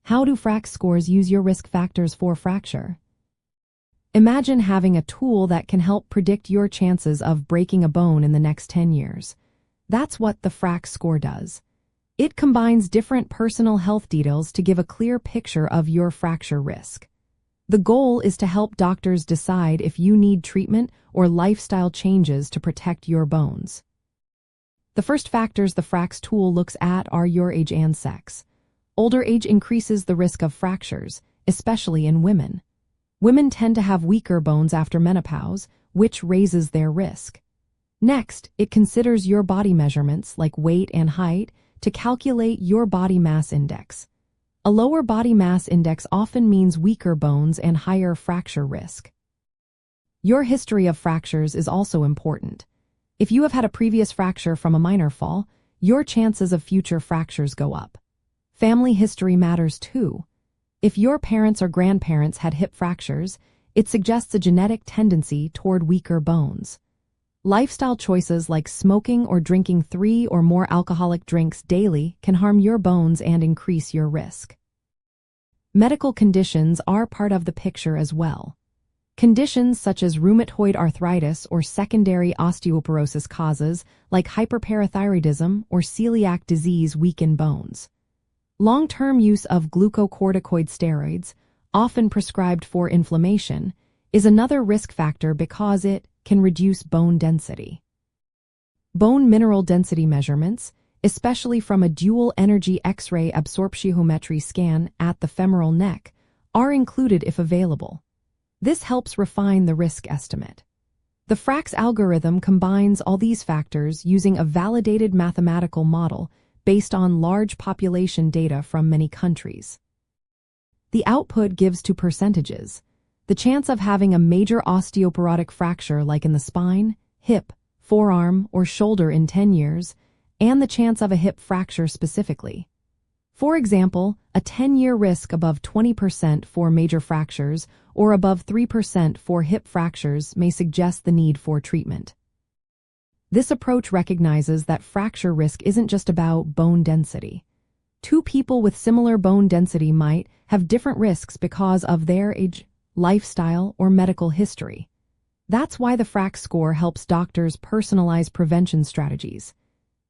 How do FRAX scores use your risk factors for fracture? Imagine having a tool that can help predict your chances of breaking a bone in the next 10 years. That's what the FRAX score does. It combines different personal health details to give a clear picture of your fracture risk. The goal is to help doctors decide if you need treatment or lifestyle changes to protect your bones. The first factors the FRAX tool looks at are your age and sex. Older age increases the risk of fractures, especially in women. Women tend to have weaker bones after menopause, which raises their risk. Next, it considers your body measurements like weight and height to calculate your body mass index. A lower body mass index often means weaker bones and higher fracture risk. Your history of fractures is also important. If you have had a previous fracture from a minor fall, your chances of future fractures go up. Family history matters too. If your parents or grandparents had hip fractures, it suggests a genetic tendency toward weaker bones. Lifestyle choices like smoking or drinking 3 or more alcoholic drinks daily can harm your bones and increase your risk. Medical conditions are part of the picture as well. Conditions such as rheumatoid arthritis or secondary osteoporosis causes like hyperparathyroidism or celiac disease weaken bones. Long-term use of glucocorticoid steroids, often prescribed for inflammation, is another risk factor because it can reduce bone density. Bone mineral density measurements, especially from a dual-energy X-ray absorptiometry scan at the femoral neck, are included if available. This helps refine the risk estimate. The FRAX algorithm combines all these factors using a validated mathematical model based on large population data from many countries. The output gives two percentages: the chance of having a major osteoporotic fracture like in the spine, hip, forearm, or shoulder in 10 years, and the chance of a hip fracture specifically. For example, a 10-year risk above 20% for major fractures or above 3% for hip fractures may suggest the need for treatment. This approach recognizes that fracture risk isn't just about bone density. Two people with similar bone density might have different risks because of their age, lifestyle, or medical history. That's why the FRAX score helps doctors personalize prevention strategies.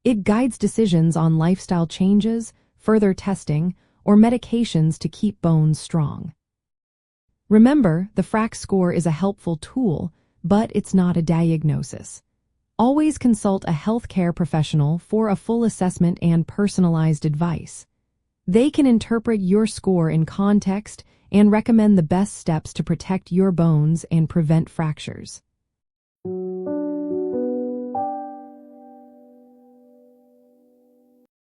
It guides decisions on lifestyle changes, further testing, or medications to keep bones strong. Remember, the FRAX score is a helpful tool, but it's not a diagnosis. Always consult a healthcare professional for a full assessment and personalized advice. They can interpret your score in context and recommend the best steps to protect your bones and prevent fractures.